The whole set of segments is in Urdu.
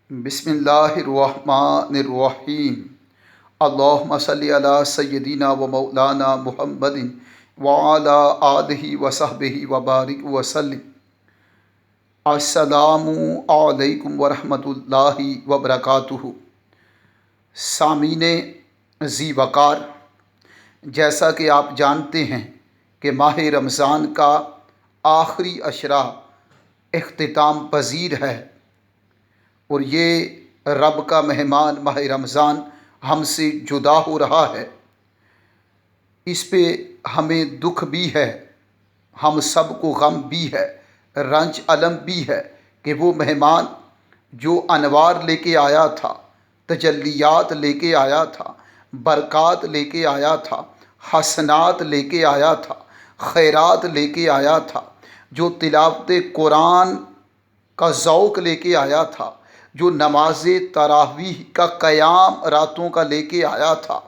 بسم اللہ الرحمن الرحیم۔ اللہم صلی علی سیدنا و مولانا محمد وعلی آلہ وصحبہ وبارک وسلم۔ السلام علیکم ورحمۃ اللہ وبرکاتہ۔ سامعین ذی وقار، جیسا کہ آپ جانتے ہیں کہ ماہ رمضان کا آخری عشرہ اختتام پذیر ہے، اور یہ رب کا مہمان ماہ رمضان ہم سے جدا ہو رہا ہے۔ اس پہ ہمیں دکھ بھی ہے، ہم سب کو غم بھی ہے، رنج الم بھی ہے کہ وہ مہمان جو انوار لے کے آیا تھا، تجلیات لے کے آیا تھا، برکات لے کے آیا تھا، حسنات لے کے آیا تھا، خیرات لے کے آیا تھا، جو تلاوت قرآن کا ذوق لے کے آیا تھا، جو نماز تراویح کا قیام راتوں کا لے کے آیا تھا،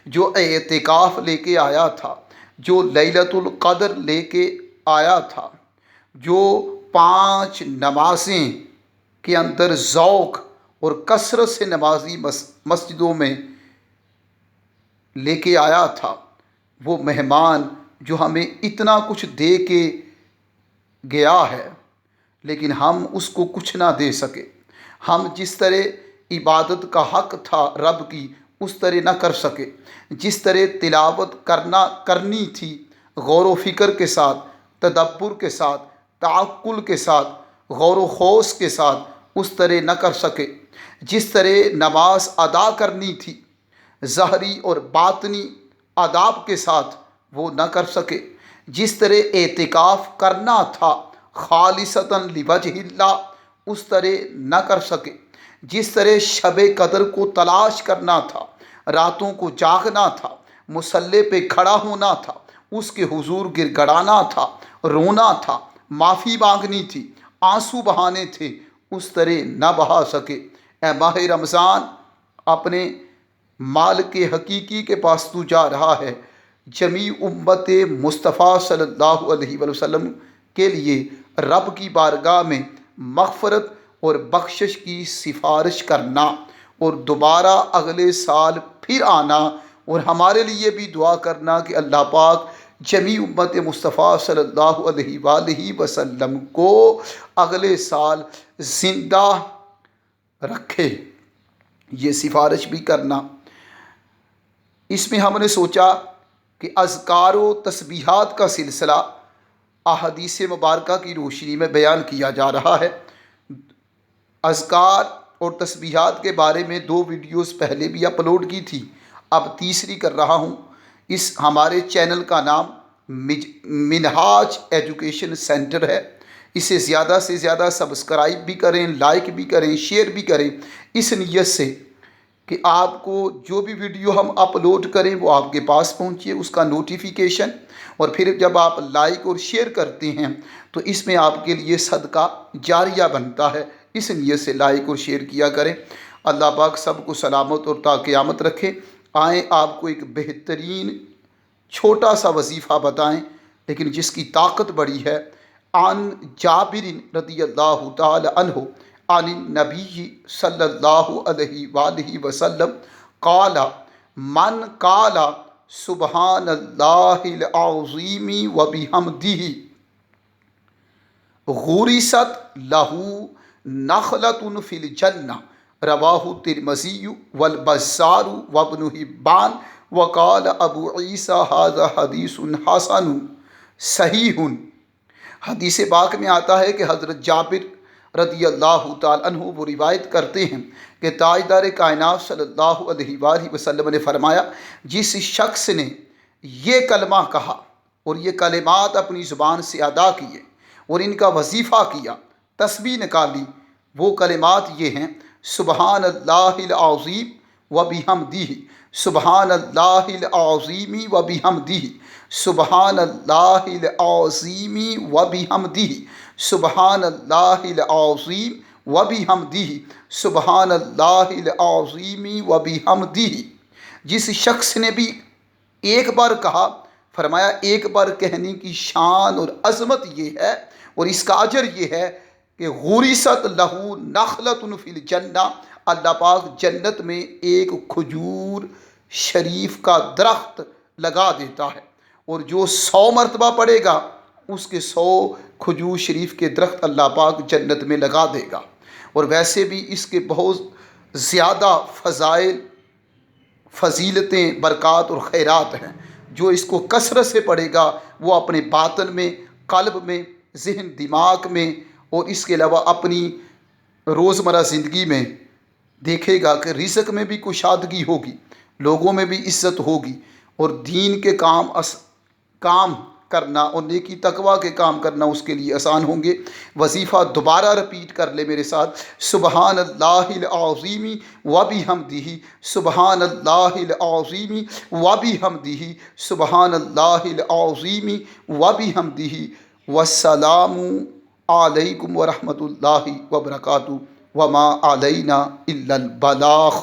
جو اعتکاف لے کے آیا تھا، جو لیلۃ القدر لے کے آیا تھا، جو 5 نمازیں کے اندر ذوق اور کثرت سے نمازی مسجدوں میں لے کے آیا تھا، وہ مہمان جو ہمیں اتنا کچھ دے کے گیا ہے لیکن ہم اس کو کچھ نہ دے سکے۔ ہم جس طرح عبادت کا حق تھا رب کی اس طرح نہ کر سکے، جس طرح تلاوت کرنی تھی غور و فکر کے ساتھ، تدبر کے ساتھ، تعقل کے ساتھ، غور و خوض کے ساتھ اس طرح نہ کر سکے، جس طرح نماز ادا کرنی تھی ظاہری اور باطنی آداب کے ساتھ وہ نہ کر سکے، جس طرح اعتکاف کرنا تھا خالصتاً لوجہ اللہ اس طرح نہ کر سکے، جس طرح شب قدر کو تلاش کرنا تھا، راتوں کو جاگنا تھا، مصلی پہ کھڑا ہونا تھا، اس کے حضور گر گڑانا تھا، رونا تھا، معافی مانگنی تھی، آنسو بہانے تھے، اس طرح نہ بہا سکے۔ اے ماہ رمضان، اپنے مالک حقیقی کے پاس تو جا رہا ہے، جمیع امت مصطفیٰ صلی اللہ علیہ وسلم کے لیے رب کی بارگاہ میں مغفرت اور بخشش کی سفارش کرنا، اور دوبارہ اگلے سال پھر آنا، اور ہمارے لیے بھی دعا کرنا کہ اللہ پاک جمیع امت مصطفیٰ صلی اللہ علیہ وآلہ وسلم کو اگلے سال زندہ رکھے، یہ سفارش بھی کرنا۔ اس میں ہم نے سوچا کہ اذکار و تسبیحات کا سلسلہ احادیث مبارکہ کی روشنی میں بیان کیا جا رہا ہے۔ اذکار اور تسبیحات کے بارے میں 2 ویڈیوز پہلے بھی اپلوڈ کی تھی، اب تیسری کر رہا ہوں۔ اس ہمارے چینل کا نام منہاج ایجوکیشن سینٹر ہے۔ اسے زیادہ سے زیادہ سبسکرائب بھی کریں، لائک بھی کریں، شیئر بھی کریں، اس نیت سے کہ آپ کو جو بھی ویڈیو ہم اپلوڈ کریں وہ آپ کے پاس پہنچے، اس کا نوٹیفیکیشن، اور پھر جب آپ لائک اور شیئر کرتے ہیں تو اس میں آپ کے لیے صدقہ جاریہ بنتا ہے، اس نیت سے لائک اور شیئر کیا کریں۔ اللہ پاک سب کو سلامت اور تا قیامت رکھے۔ آئیں آپ کو ایک بہترین چھوٹا سا وظیفہ بتائیں لیکن جس کی طاقت بڑی ہے۔ عن جابر رضی اللہ تعالی عنہ عن النبی صلی اللہ علیہ وآلہ وسلم قال من قال سبحان اللہ العظیم وبحمدہ غرست لہ نخلۃ فی الجنہ، رواہ الترمذی والبزار وابن حبان وقال ابو عیسیٰ ھذا حدیث حسن صحیح۔ حدیث پاک میں آتا ہے کہ حضرت جابر رضی اللہ تعالیٰ عنہ وہ روایت کرتے ہیں کہ تاجدار کائنات صلی اللہ علیہ وآلہ وسلم نے فرمایا، جس شخص نے یہ کلمہ کہا اور یہ کلمات اپنی زبان سے ادا کیے اور ان کا وظیفہ کیا، تسبیح نکالی، وہ کلمات یہ ہیں: سبحان اللہ العظیم وبحمدہ، سبحان اللہ العظیم وبحمدہ، سبحان اللہ العظیم وبحمدہ، سبحان اللہ العظیم وبحمدہ، سبحان اللہ العظیم وبحمدہ۔ جس شخص نے بھی ایک بار کہا، فرمایا ایک بار کہنے کی شان اور عظمت یہ ہے اور اس کا اجر یہ ہے کہ غرست لہو نخلۃ فی الجنہ، اللہ پاک جنت میں ایک کھجور شریف کا درخت لگا دیتا ہے، اور جو 100 مرتبہ پڑے گا اس کے 100 کھجور شریف کے درخت اللہ پاک جنت میں لگا دے گا۔ اور ویسے بھی اس کے بہت زیادہ فضیلتیں، برکات اور خیرات ہیں۔ جو اس کو کثرت سے پڑھے گا وہ اپنے باطن میں، قلب میں، ذہن دماغ میں، اور اس کے علاوہ اپنی روزمرہ زندگی میں دیکھے گا کہ رزق میں بھی کشادگی ہوگی، لوگوں میں بھی عزت ہوگی، اور دین کے کام کرنا اور نیکی تقوی کے کام کرنا اس کے لیے آسان ہوں گے۔ وظیفہ دوبارہ رپیٹ کر لے میرے ساتھ، سبحان اللہ العظیم وبحمدہ، سبحان اللہ العظیم وبحمدہ، سبحان اللہ العظیم وبحمدہ، والسلام علیکم ورحمۃ اللہ وبرکاتہ، وما علینا الا البلاغ۔